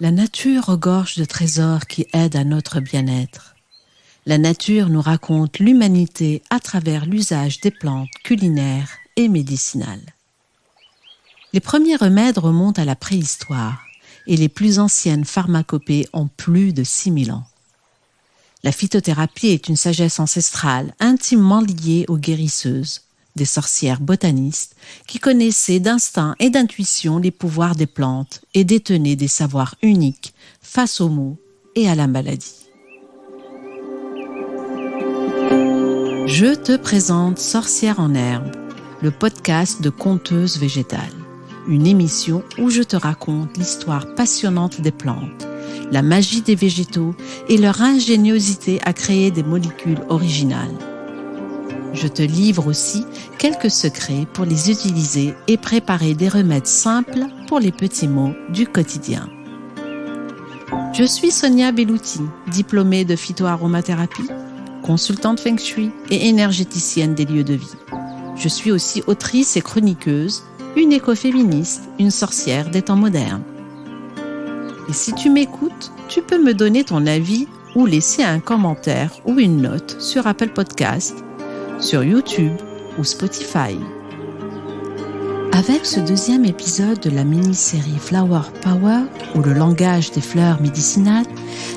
La nature regorge de trésors qui aident à notre bien-être. La nature nous raconte l'humanité à travers l'usage des plantes culinaires et médicinales. Les premiers remèdes remontent à la préhistoire et les plus anciennes pharmacopées ont plus de 6000 ans. La phytothérapie est une sagesse ancestrale intimement liée aux guérisseuses, des sorcières botanistes qui connaissaient d'instinct et d'intuition les pouvoirs des plantes et détenaient des savoirs uniques face aux maux et à la maladie. Je te présente Sorcière en herbe, le podcast de Conteuse végétale, une émission où je te raconte l'histoire passionnante des plantes, la magie des végétaux et leur ingéniosité à créer des molécules originales. Je te livre aussi quelques secrets pour les utiliser et préparer des remèdes simples pour les petits maux du quotidien. Je suis Sonia Bellouti, diplômée de phytoaromathérapie, consultante feng shui et énergéticienne des lieux de vie. Je suis aussi autrice et chroniqueuse, une écoféministe, une sorcière des temps modernes. Et si tu m'écoutes, tu peux me donner ton avis ou laisser un commentaire ou une note sur Apple Podcast, sur YouTube ou Spotify. Avec ce deuxième épisode de la mini-série Flower Power, ou le langage des fleurs médicinales,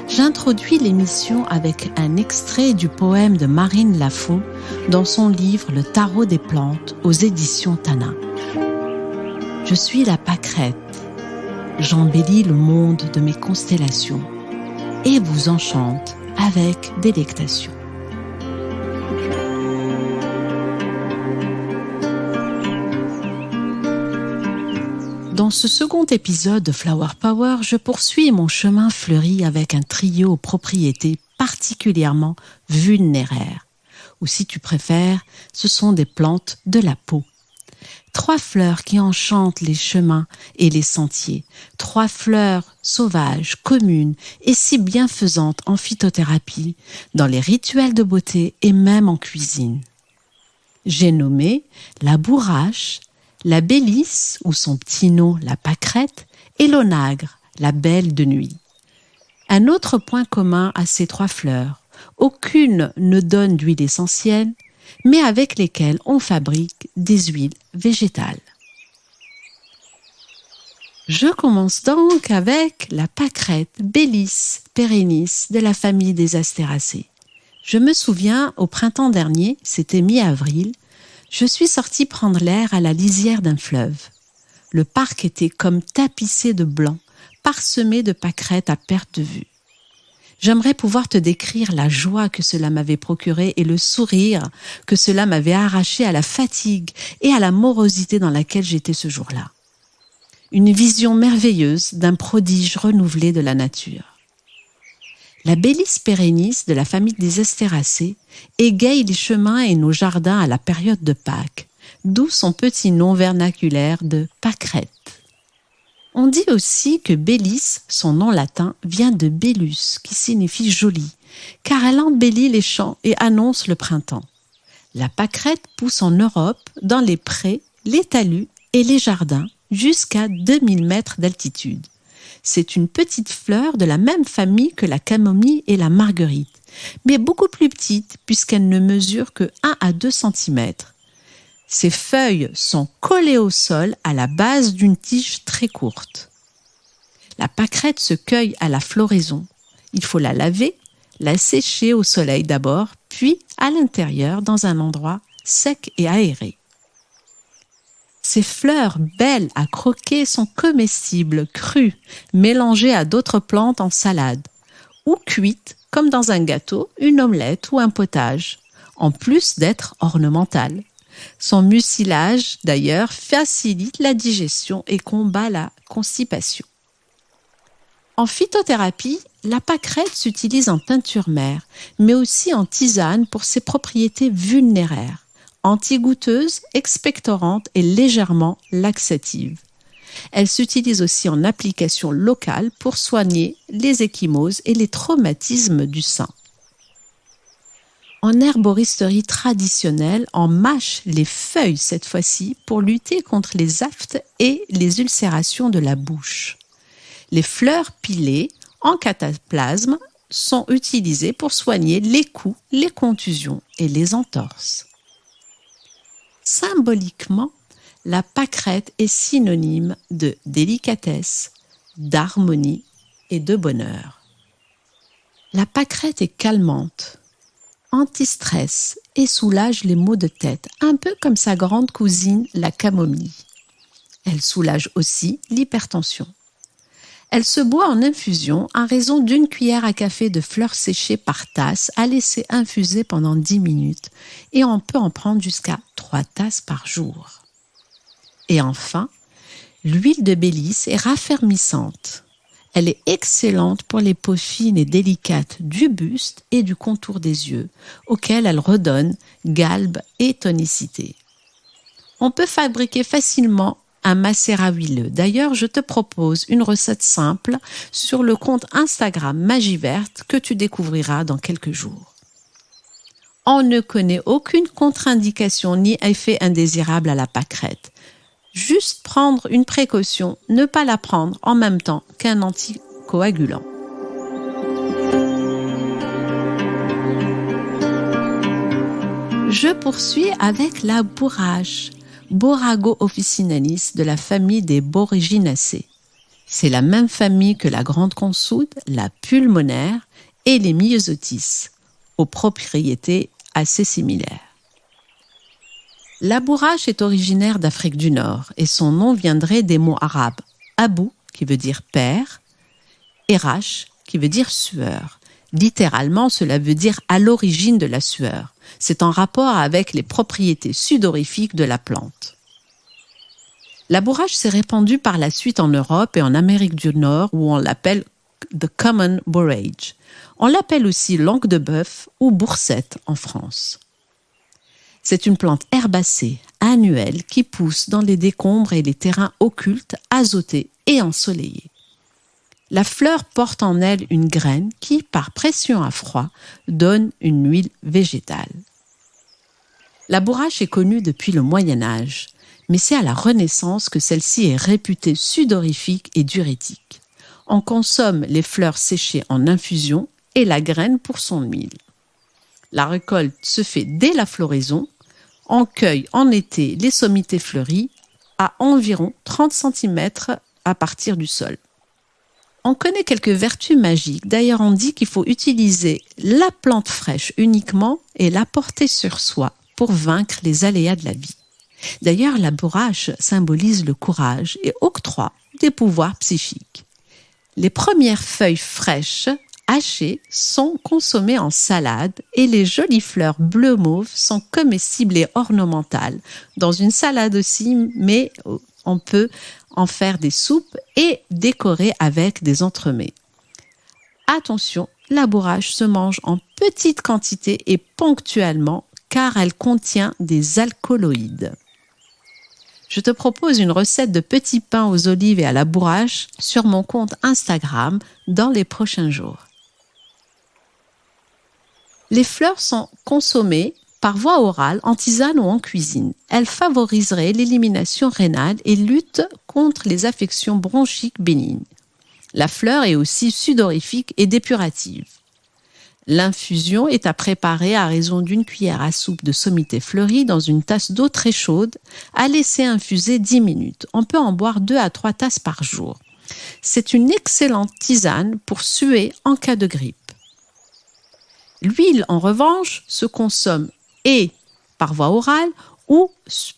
j'introduis l'émission avec un extrait du poème de Marine Lafont dans son livre Le tarot des plantes aux éditions Tana. Je suis la pâquerette, j'embellis le monde de mes constellations et vous enchante avec délectation. Dans ce second épisode de Flower Power, je poursuis mon chemin fleuri avec un trio aux propriétés particulièrement vulnéraires. Ou si tu préfères, ce sont des plantes de la peau. 3 fleurs qui enchantent les chemins et les sentiers. 3 fleurs sauvages, communes et si bienfaisantes en phytothérapie, dans les rituels de beauté et même en cuisine. J'ai nommé la bourrache, la bélisse, ou son petit nom, la pâquerette, et l'onagre, la belle de nuit. Un autre point commun à ces 3 fleurs, aucune ne donne d'huile essentielle, mais avec lesquelles on fabrique des huiles végétales. Je commence donc avec la pâquerette Bélisse perennis de la famille des Astéracées. Je me souviens, au printemps dernier, c'était mi-avril, je suis sortie prendre l'air à la lisière d'un fleuve. Le parc était comme tapissé de blanc, parsemé de pâquerettes à perte de vue. J'aimerais pouvoir te décrire la joie que cela m'avait procurée et le sourire que cela m'avait arraché à la fatigue et à la morosité dans laquelle j'étais ce jour-là. Une vision merveilleuse d'un prodige renouvelé de la nature. La Bélisse perennis de la famille des Astéracées égaye les chemins et nos jardins à la période de Pâques, d'où son petit nom vernaculaire de pâquerette. On dit aussi que Bélisse, son nom latin, vient de Bellus, qui signifie jolie, car elle embellit les champs et annonce le printemps. La pâquerette pousse en Europe, dans les prés, les talus et les jardins, jusqu'à 2000 mètres d'altitude. C'est une petite fleur de la même famille que la camomille et la marguerite, mais beaucoup plus petite puisqu'elle ne mesure que 1 à 2 cm. Ses feuilles sont collées au sol à la base d'une tige très courte. La pâquerette se cueille à la floraison. Il faut la laver, la sécher au soleil d'abord, puis à l'intérieur dans un endroit sec et aéré. Ces fleurs belles à croquer sont comestibles, crues, mélangées à d'autres plantes en salade, ou cuites comme dans un gâteau, une omelette ou un potage, en plus d'être ornementales. Son mucilage, d'ailleurs, facilite la digestion et combat la constipation. En phytothérapie, la pâquerette s'utilise en teinture mère, mais aussi en tisane pour ses propriétés vulnéraires. Anti-goûteuse, expectorante et légèrement laxative. Elle s'utilise aussi en application locale pour soigner les ecchymoses et les traumatismes du sein. En herboristerie traditionnelle, on mâche les feuilles cette fois-ci pour lutter contre les aftes et les ulcérations de la bouche. Les fleurs pilées en cataplasme sont utilisées pour soigner les coups, les contusions et les entorses. Symboliquement, la pâquerette est synonyme de délicatesse, d'harmonie et de bonheur. La pâquerette est calmante, anti-stress et soulage les maux de tête, un peu comme sa grande cousine, la camomille. Elle soulage aussi l'hypertension. Elle se boit en infusion à raison d'1 cuillère à café de fleurs séchées par tasse à laisser infuser pendant 10 minutes et on peut en prendre jusqu'à 3 tasses par jour. Et enfin, l'huile de Bélisse est raffermissante. Elle est excellente pour les peaux fines et délicates du buste et du contour des yeux, auxquelles elle redonne galbe et tonicité. On peut fabriquer facilement un macérat huileux. D'ailleurs, je te propose une recette simple sur le compte Instagram Magie Verte que tu découvriras dans quelques jours. On ne connaît aucune contre-indication ni effet indésirable à la pâquerette. Juste prendre une précaution, ne pas la prendre en même temps qu'un anticoagulant. Je poursuis avec la bourrache, Borago officinalis de la famille des Boraginaceae. C'est la même famille que la grande consoude, la pulmonaire et les myosotis, aux propriétés assez similaires. La bourrache est originaire d'Afrique du Nord et son nom viendrait des mots arabes abou, qui veut dire père, et rash, qui veut dire sueur. Littéralement, cela veut dire à l'origine de la sueur. C'est en rapport avec les propriétés sudorifiques de la plante. La bourrache s'est répandue par la suite en Europe et en Amérique du Nord où on l'appelle the common borage. On l'appelle aussi langue de bœuf ou boursette en France. C'est une plante herbacée, annuelle, qui pousse dans les décombres et les terrains occultes, azotés et ensoleillés. La fleur porte en elle une graine qui, par pression à froid, donne une huile végétale. La bourrache est connue depuis le Moyen Âge, mais c'est à la Renaissance que celle-ci est réputée sudorifique et diurétique. On consomme les fleurs séchées en infusion et la graine pour son huile. La récolte se fait dès la floraison. On cueille en été les sommités fleuries à environ 30 cm à partir du sol. On connaît quelques vertus magiques. D'ailleurs, on dit qu'il faut utiliser la plante fraîche uniquement et la porter sur soi pour vaincre les aléas de la vie. D'ailleurs, la bourrache symbolise le courage et octroie des pouvoirs psychiques. Les premières feuilles fraîches, hachées, sont consommées en salade et les jolies fleurs bleu mauve sont comestibles et ornementales. Dans une salade aussi, mais on peut en faire des soupes et décorer avec des entremets. Attention, la bourrache se mange en petite quantité et ponctuellement car elle contient des alcaloïdes. Je te propose une recette de petits pains aux olives et à la bourrache sur mon compte Instagram dans les prochains jours. Les fleurs sont consommées par voie orale, en tisane ou en cuisine. Elles favoriseraient l'élimination rénale et luttent contre les affections bronchiques bénignes. La fleur est aussi sudorifique et dépurative. L'infusion est à préparer à raison d'1 cuillère à soupe de sommité fleurie dans une tasse d'eau très chaude, à laisser infuser 10 minutes. On peut en boire 2 à 3 tasses par jour. C'est une excellente tisane pour suer en cas de grippe. L'huile, en revanche, se consomme et par voie orale ou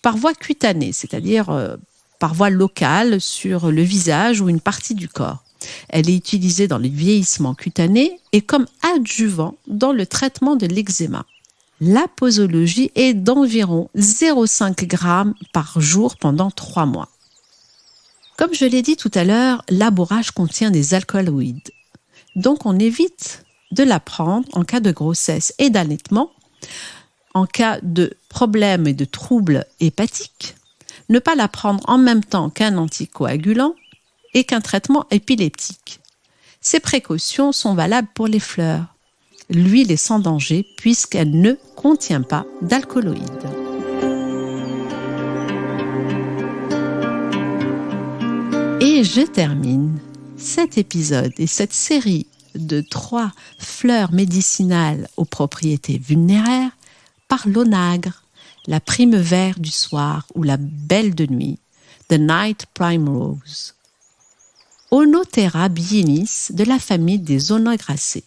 par voie cutanée, c'est-à-dire par voie locale sur le visage ou une partie du corps. Elle est utilisée dans le vieillissement cutané et comme adjuvant dans le traitement de l'eczéma. La posologie est d'environ 0,5 g par jour pendant 3 mois. Comme je l'ai dit tout à l'heure, la bourrache contient des alcaloïdes. Donc on évite de la prendre en cas de grossesse et d'allaitement, en cas de problèmes et de troubles hépatiques, ne pas la prendre en même temps qu'un anticoagulant et qu'un traitement épileptique. Ces précautions sont valables pour les fleurs. L'huile est sans danger puisqu'elle ne contient pas d'alcaloïdes. Et je termine. cet épisode et cette série de 3 fleurs médicinales aux propriétés vulnéraires par l'onagre, la primevère du soir ou la belle de nuit, the night primrose. Onothera bienis de la famille des Onagracées.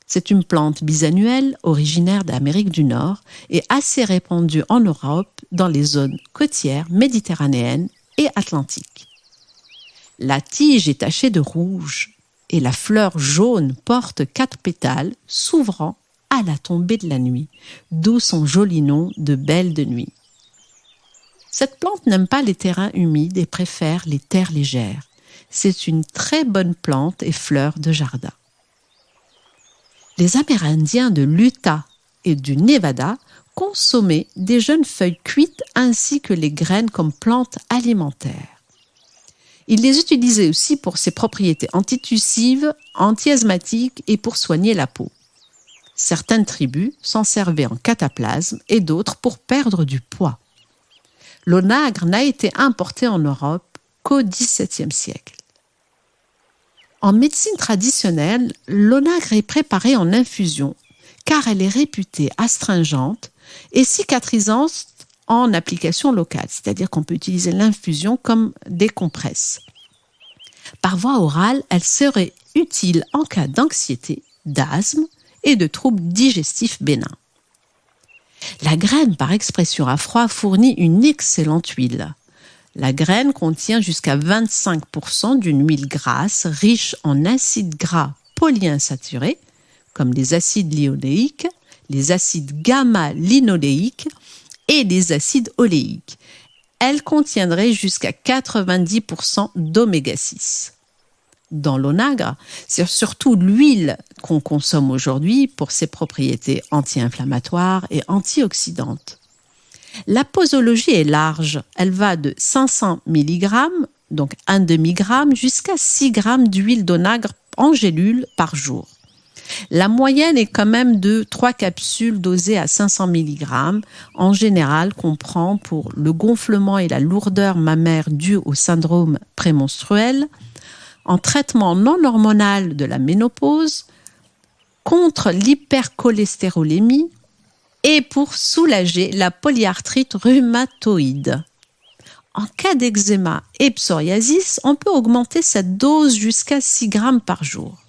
C'est une plante bisannuelle originaire d'Amérique du Nord et assez répandue en Europe dans les zones côtières méditerranéennes et atlantiques. La tige est tachée de rouge et la fleur jaune porte 4 pétales s'ouvrant à la tombée de la nuit, d'où son joli nom de belle de nuit. Cette plante n'aime pas les terrains humides et préfère les terres légères. C'est une très bonne plante et fleur de jardin. Les Amérindiens de l'Utah et du Nevada consommaient des jeunes feuilles cuites ainsi que les graines comme plantes alimentaires. Ils les utilisaient aussi pour ses propriétés antitussives, anti-asthmatiques et pour soigner la peau. Certaines tribus s'en servaient en cataplasme et d'autres pour perdre du poids. L'onagre n'a été importé en Europe qu'au XVIIe siècle. En médecine traditionnelle, l'onagre est préparée en infusion car elle est réputée astringente et cicatrisante en application locale, c'est-à-dire qu'on peut utiliser l'infusion comme des compresses. Par voie orale, elle serait utile en cas d'anxiété, d'asthme et de troubles digestifs bénins. La graine, par expression à froid, fournit une excellente huile. La graine contient jusqu'à 25% d'une huile grasse riche en acides gras polyinsaturés, comme les acides linoléiques, les acides gamma-linoléiques et les acides oléiques. Elle contiendrait jusqu'à 90% d'oméga 6. Dans l'onagre, c'est surtout l'huile qu'on consomme aujourd'hui pour ses propriétés anti-inflammatoires et antioxydantes. La posologie est large, elle va de 500 mg, donc un demi-gramme, jusqu'à 6 g d'huile d'onagre en gélule par jour. La moyenne est quand même de 3 capsules dosées à 500 mg, en général qu'on prend pour le gonflement et la lourdeur mammaire due au syndrome prémenstruel, en traitement non hormonal de la ménopause, contre l'hypercholestérolémie, et pour soulager la polyarthrite rhumatoïde. En cas d'eczéma et psoriasis, on peut augmenter cette dose jusqu'à 6 grammes par jour.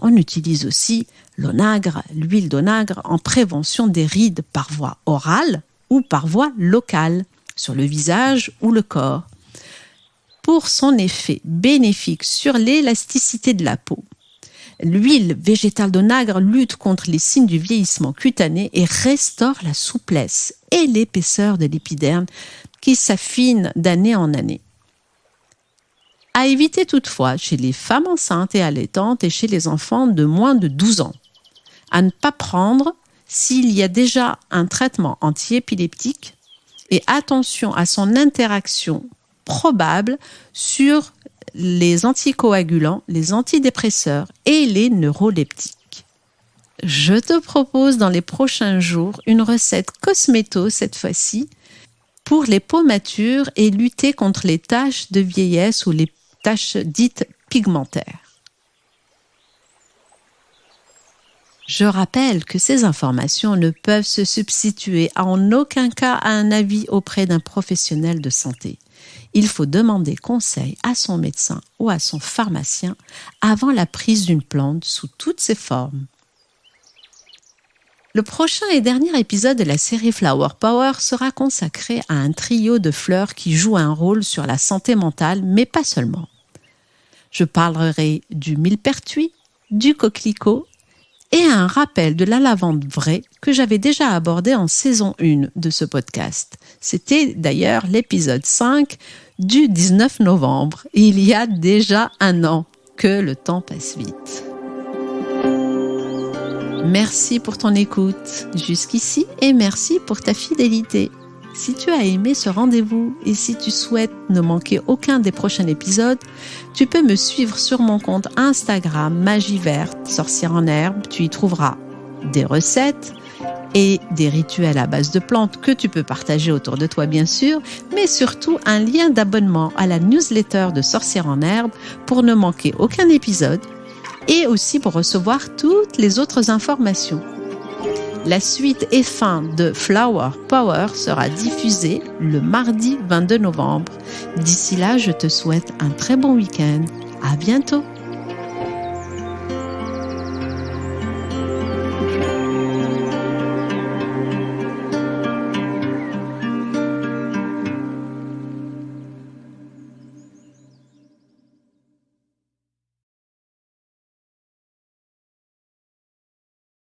On utilise aussi l'onagre, l'huile d'onagre, en prévention des rides par voie orale ou par voie locale, sur le visage ou le corps, pour son effet bénéfique sur l'élasticité de la peau. L'huile végétale d'onagre lutte contre les signes du vieillissement cutané et restaure la souplesse et l'épaisseur de l'épiderme qui s'affine d'année en année. À éviter toutefois chez les femmes enceintes et allaitantes et chez les enfants de moins de 12 ans. À ne pas prendre s'il y a déjà un traitement antiépileptique et attention à son interaction probable sur les anticoagulants, les antidépresseurs et les neuroleptiques. Je te propose dans les prochains jours une recette cosméto cette fois-ci pour les peaux matures et lutter contre les taches de vieillesse ou les taches dites pigmentaires. Je rappelle que ces informations ne peuvent se substituer en aucun cas à un avis auprès d'un professionnel de santé. Il faut demander conseil à son médecin ou à son pharmacien avant la prise d'une plante sous toutes ses formes. Le prochain et dernier épisode de la série Flower Power sera consacré à un trio de fleurs qui jouent un rôle sur la santé mentale, mais pas seulement. Je parlerai du millepertuis, du coquelicot et un rappel de la lavande vraie que j'avais déjà abordé en saison 1 de ce podcast. C'était d'ailleurs l'épisode 5 du 19 novembre, il y a déjà 1 an. Que le temps passe vite. Merci pour ton écoute jusqu'ici et merci pour ta fidélité. Si tu as aimé ce rendez-vous et si tu souhaites ne manquer aucun des prochains épisodes, tu peux me suivre sur mon compte Instagram Magie Verte, sorcière en herbe. Tu y trouveras des recettes et des rituels à base de plantes que tu peux partager autour de toi bien sûr, mais surtout un lien d'abonnement à la newsletter de Sorcières en Herbe pour ne manquer aucun épisode et aussi pour recevoir toutes les autres informations. La suite et fin de Flower Power sera diffusée le mardi 22 novembre. D'ici là, je te souhaite un très bon week-end. À bientôt!